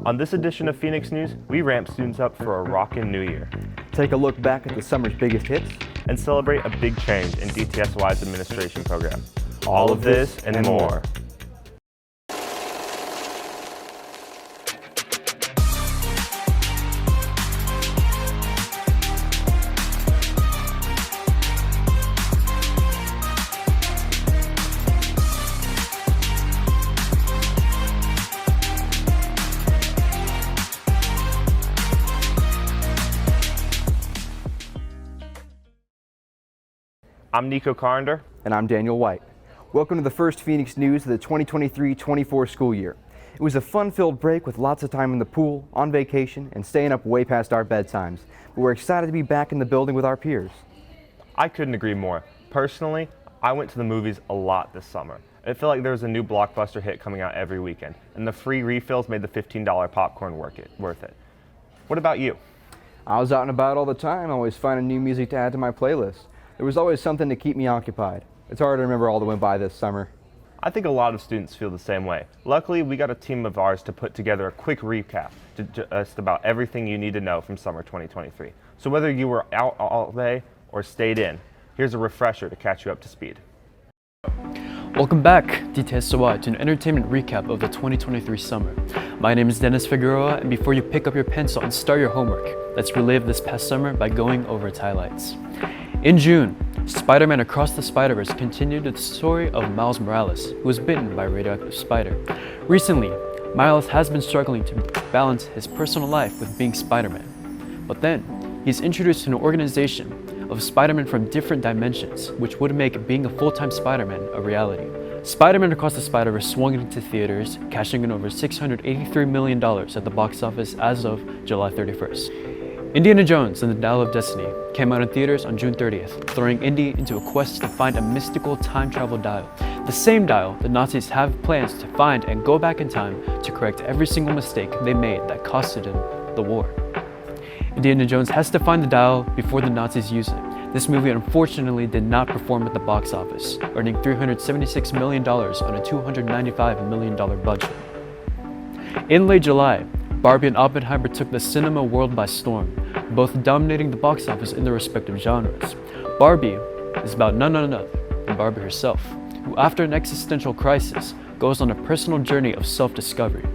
On this edition of Phoenix News, we ramp students up for a rockin' new year Take a look back at the summer's biggest hits. and celebrate a big change in DTSOI's administration program. All of this and more. I'm Nico Carnder. And I'm Daniel White. Welcome to the first Phoenix News of the 2023-24 school year. It was a fun-filled break with lots of time in the pool, on vacation, and staying up way past our bedtimes. But we're excited to be back in the building with our peers. I couldn't agree more. Personally, I went to the movies a lot this summer. It felt like there was a new blockbuster hit coming out every weekend, and the free refills made the $15 popcorn worth it. What about you? I was out and about all the time, always finding new music to add to my playlist. There was always something to keep me occupied. It's hard to remember all that went by this summer. I think a lot of students feel the same way. Luckily, we got a team of ours to put together a quick recap to just about everything you need to know from summer 2023. So whether you were out all day or stayed in, here's a refresher to catch you up to speed. Welcome back, DTSOI, to an entertainment recap of the 2023 summer. My name is Dennis Figueroa, and before you pick up your pencil and start your homework, let's relive this past summer by going over its highlights. In June, Spider-Man Across the Spider-Verse continued the story of Miles Morales, who was bitten by a radioactive spider. Recently, Miles has been struggling to balance his personal life with being Spider-Man. But then, he's introduced to an organization of Spider-Man from different dimensions, which would make being a full-time Spider-Man a reality. Spider-Man Across the Spider-Verse swung into theaters, cashing in over $683 million at the box office as of July 31st. Indiana Jones and the Dial of Destiny came out in theaters on June 30th, throwing Indy into a quest to find a mystical time travel dial. The same dial the Nazis have plans to find and go back in time to correct every single mistake they made that costed them the war. Indiana Jones has to find the dial before the Nazis use it. This movie unfortunately did not perform at the box office, earning $376 million on a $295 million budget. In late July, Barbie and Oppenheimer took the cinema world by storm, both dominating the box office in their respective genres. Barbie is about none other than Barbie herself, who after an existential crisis goes on a personal journey of self-discovery.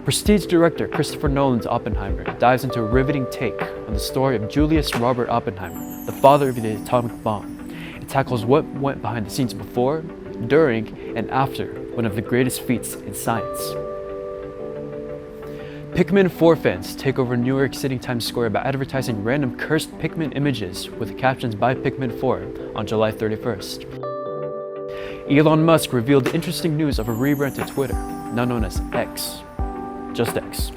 Prestige director Christopher Nolan's Oppenheimer dives into a riveting take on the story of Julius Robert Oppenheimer, the father of the atomic bomb. It tackles what went behind the scenes before, during, and after one of the greatest feats in science. Pikmin 4 fans take over New York City Times Square by advertising random cursed Pikmin images with captions by Pikmin 4 on July 31st. Elon Musk revealed interesting news of a rebrand to Twitter, now known as X. Just X.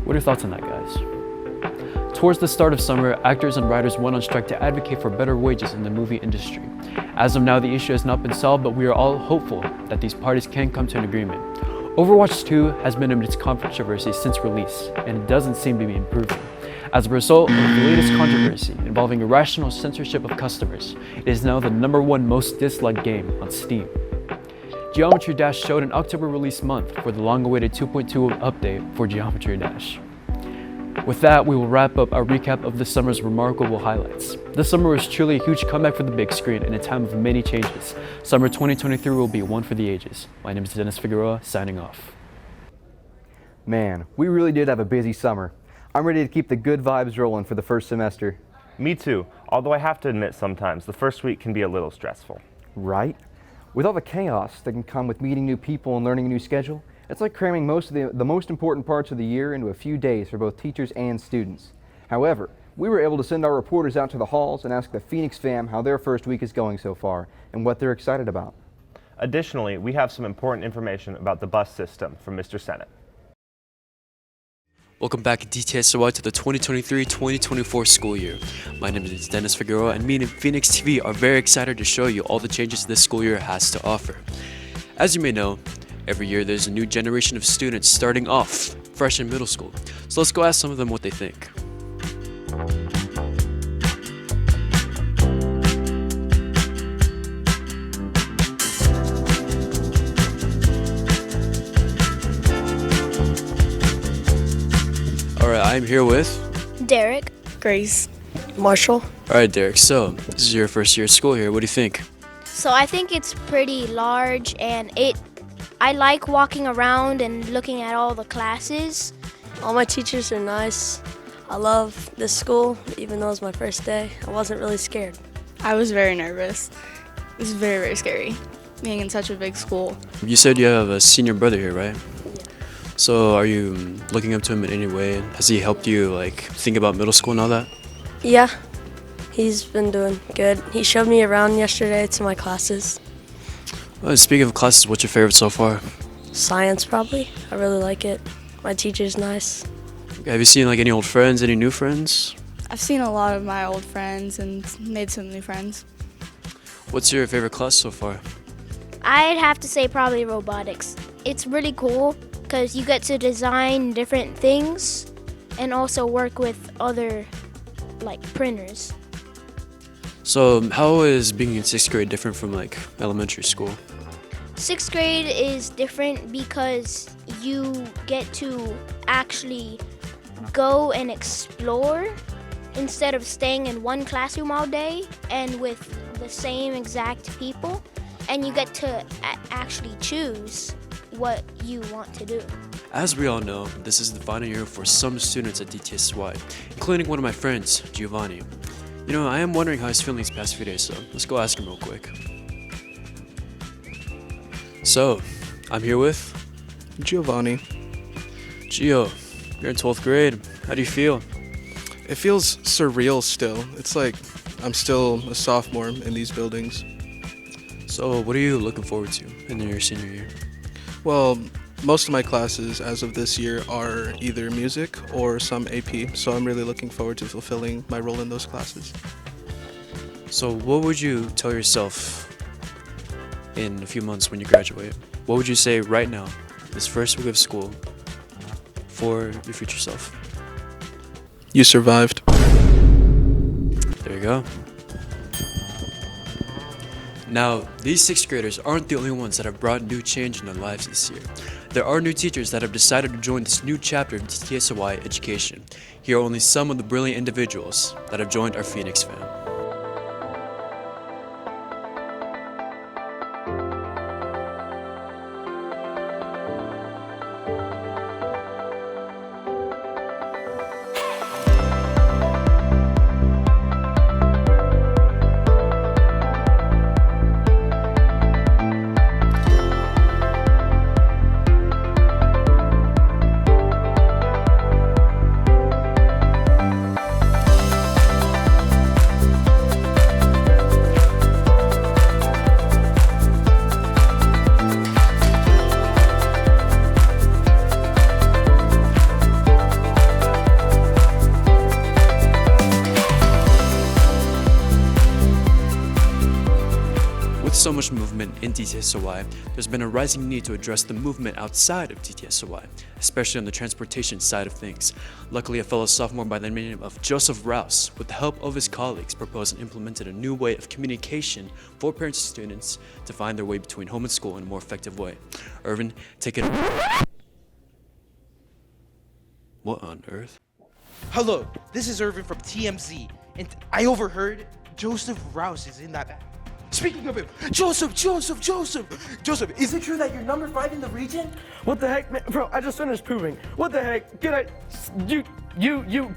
What are your thoughts on that, guys? Towards the start of summer, actors and writers went on strike to advocate for better wages in the movie industry. As of now, the issue has not been solved, but we are all hopeful that these parties can come to an agreement. Overwatch 2 has been amidst controversy since release, and it doesn't seem to be improving. As a result of the latest controversy involving irrational censorship of customers, it is now the #1 most disliked game on Steam. Geometry Dash showed an October release month for the long-awaited 2.2 update for Geometry Dash. With that, we will wrap up our recap of this summer's remarkable highlights. This summer was truly a huge comeback for the big screen in a time of many changes. Summer 2023 will be one for the ages. My name is Dennis Figueroa, signing off. Man, we really did have a busy summer. I'm ready to keep the good vibes rolling for the first semester. Me too, although I have to admit sometimes the first week can be a little stressful. Right? With all the chaos that can come with meeting new people and learning a new schedule, it's like cramming most of the most important parts of the year into a few days for both teachers and students. However, we were able to send our reporters out to the halls and ask the Phoenix fam how their first week is going so far and what they're excited about. Additionally, we have some important information about the bus system from Mr. Sennett. Welcome back at DTSOI to the 2023-2024 school year. My name is Dennis Figueroa, and me and Phoenix TV are very excited to show you all the changes this school year has to offer. As you may know, every year there's a new generation of students starting off fresh in middle school. So let's go ask some of them what they think. All right, I'm here with. Derek. Grace. Marshall. All right, Derek. So this is your first year at school here. What do you think? So I think it's pretty large, and I like walking around and looking at all the classes. All my teachers are nice. I love this school, even though it's my first day. I wasn't really scared. I was very nervous. It was very, very scary being in such a big school. You said you have a senior brother here, right? So are you looking up to him in any way? Has he helped you like think about middle school and all that? Yeah, he's been doing good. He showed me around yesterday to my classes. Speaking of classes, what's your favorite so far? Science, probably. I really like it. My teacher's nice. Have you seen like any old friends, any new friends? I've seen a lot of my old friends and made some new friends. What's your favorite class so far? I'd have to say probably robotics. It's really cool because you get to design different things and also work with other like printers. So how is being in 6th grade different from like elementary school? 6th grade is different because you get to actually go and explore instead of staying in one classroom all day and with the same exact people, and you get to actually choose what you want to do. As we all know, this is the final year for some students at DTSOI, including one of my friends, Giovanni. You know, I am wondering how he's feeling these past few days, so let's go ask him real quick. So, I'm here with Giovanni. Gio. You're in 12th grade. How do you feel? It feels surreal still. It's like I'm still a sophomore in these buildings. So, what are you looking forward to in your senior year? Well, most of my classes as of this year are either music or some AP, so I'm really looking forward to fulfilling my role in those classes. So, what would you tell yourself in a few months when you graduate? What would you say right now, this first week of school, for your future self? You survived. There you go. Now, these 6th graders aren't the only ones that have brought new change in their lives this year. There are new teachers that have decided to join this new chapter of DTSOI education. Here are only some of the brilliant individuals that have joined our Phoenix fam. With so much movement in DTSOI, there's been a rising need to address the movement outside of DTSOI, especially on the transportation side of things. Luckily, a fellow sophomore by the name of Joseph Rouse, with the help of his colleagues, proposed and implemented a new way of communication for parents and students to find their way between home and school in a more effective way. Irvin, take it. What on earth? Hello, this is Irvin from TMZ, and I overheard Joseph Rouse is in that bag. Speaking of him, Joseph, is it true that you're number 5 in the region? What the heck, man? Bro, I just finished pooping. What the heck? Get out, you,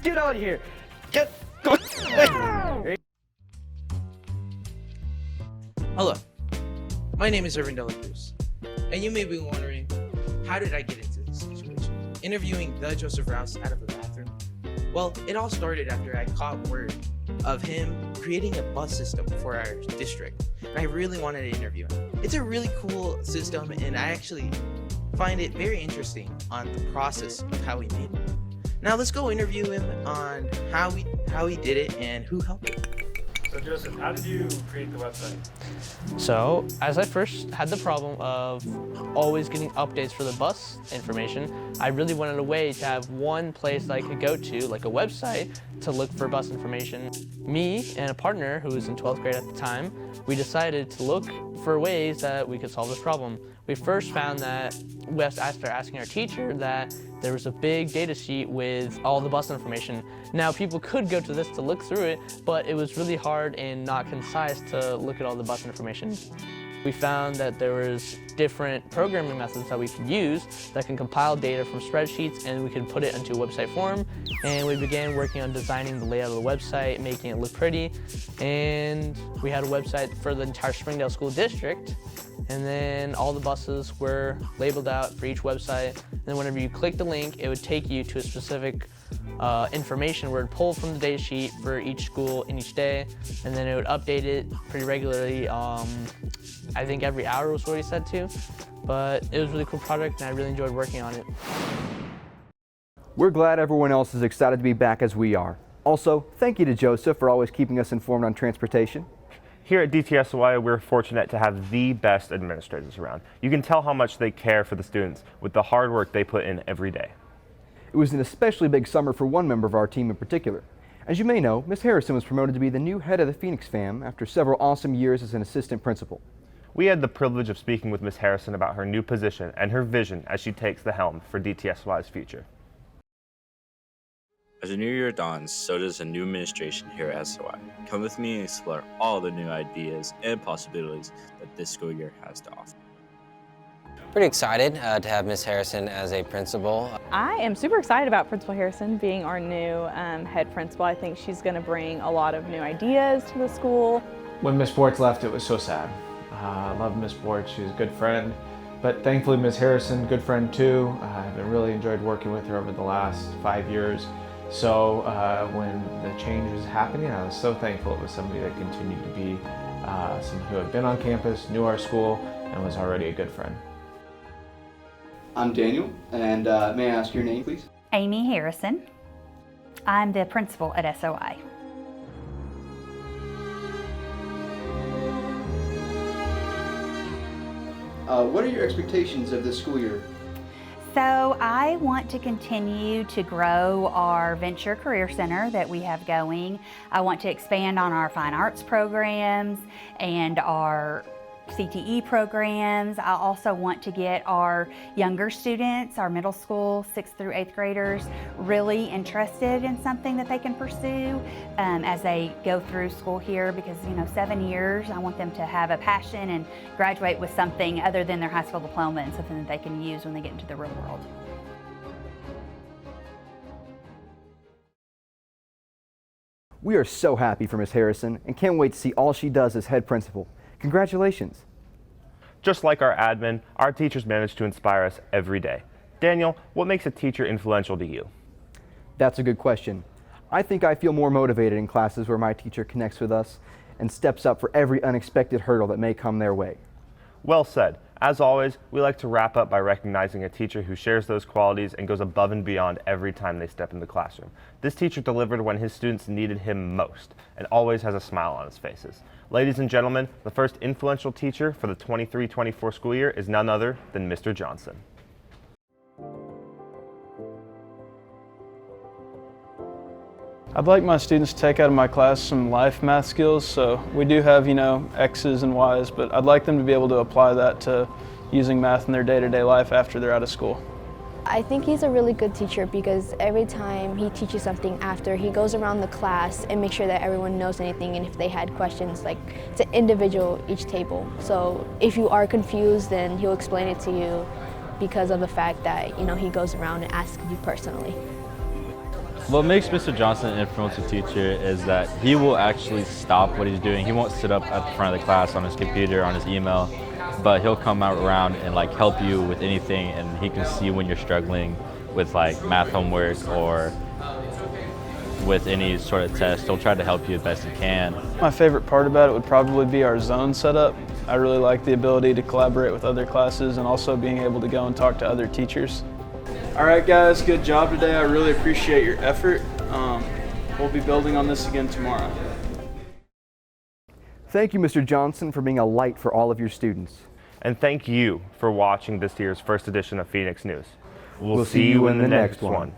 get out of here. Hello, my name is Irvin De La Cruz, and you may be wondering, how did I get into this situation? Interviewing the Joseph Rouse out of the bathroom? Well, it all started after I caught word of him creating a bus system for our district, and I really wanted to interview him. It's a really cool system, and I actually find it very interesting on the process of how he made it. Now let's go interview him on how he did it and who helped him. So Joseph, how did you create the website? So, as I first had the problem of always getting updates for the bus information, I really wanted a way to have one place that I could go to, like a website, to look for bus information. Me and a partner who was in 12th grade at the time, we decided to look for ways that we could solve this problem. We first found that, after asking our teacher, that there was a big data sheet with all the bus information. Now people could go to this to look through it, but it was really hard and not concise to look at all the bus information. We found that there was different programming methods that we could use that can compile data from spreadsheets, and we could put it into a website form. And we began working on designing the layout of the website, making it look pretty. And we had a website for the entire Springdale School District. And then all the buses were labeled out for each website. And then whenever you click the link, it would take you to a specific information where it would pull from the data sheet for each school in each day, and then it would update it pretty regularly. I think every hour was what he said to, but it was a really cool project and I really enjoyed working on it. We're glad everyone else is excited to be back as we are. Also, thank you to Joseph for always keeping us informed on transportation. Here at DTSOI, we're fortunate to have the best administrators around. You can tell how much they care for the students with the hard work they put in every day. It was an especially big summer for one member of our team in particular. As you may know, Ms. Harrison was promoted to be the new head of the Phoenix fam after several awesome years as an assistant principal. We had the privilege of speaking with Ms. Harrison about her new position and her vision as she takes the helm for DTSOI's future. As a new year dawns, so does a new administration here at SOI. Come with me and explore all the new ideas and possibilities that this school year has to offer. Pretty excited to have Ms. Harrison as a principal. I am super excited about Principal Harrison being our new head principal. I think she's going to bring a lot of new ideas to the school. When Ms. Sports left, it was so sad. I love Ms. Sports, she's a good friend. But thankfully Ms. Harrison, good friend too. I've really enjoyed working with her over the last 5 years. So when the change was happening, I was so thankful it was somebody that continued to be someone who had been on campus, knew our school, and was already a good friend. I'm Daniel, and may I ask your name, please? Amy Harrison. I'm the principal at SOI. What are your expectations of this school year? So I want to continue to grow our Venture Career Center that we have going. I want to expand on our fine arts programs and our CTE programs. I also want to get our younger students, our middle school 6th through 8th graders, really interested in something that they can pursue as they go through school here, because 7 years, I want them to have a passion and graduate with something other than their high school diploma and something that they can use when they get into the real world. We are so happy for Ms. Harrison and can't wait to see all she does as head principal. Congratulations. Just like our admin, our teachers manage to inspire us every day. Daniel, what makes a teacher influential to you? That's a good question. I think I feel more motivated in classes where my teacher connects with us and steps up for every unexpected hurdle that may come their way. Well said. As always, we like to wrap up by recognizing a teacher who shares those qualities and goes above and beyond every time they step in the classroom. This teacher delivered when his students needed him most and always has a smile on his faces. Ladies and gentlemen, the first influential teacher for the 23-24 school year is none other than Mr. Johnson. I'd like my students to take out of my class some life math skills. So we do have, X's and Y's, but I'd like them to be able to apply that to using math in their day-to-day life after they're out of school. I think he's a really good teacher because every time he teaches something after, he goes around the class and makes sure that everyone knows anything, and if they had questions, like, it's an individual each table. So if you are confused, then he'll explain it to you because of the fact that, he goes around and asks you personally. What makes Mr. Johnson an influential teacher is that he will actually stop what he's doing. He won't sit up at the front of the class on his computer, on his email, but he'll come out around and help you with anything, and he can see when you're struggling with math homework or with any sort of test. He'll try to help you as best he can. My favorite part about it would probably be our zone setup. I really like the ability to collaborate with other classes and also being able to go and talk to other teachers. All right, guys, good job today. I really appreciate your effort. We'll be building on this again tomorrow. Thank you, Mr. Johnson, for being a light for all of your students. And thank you for watching this year's first edition of Phoenix News. We'll see you in the next one.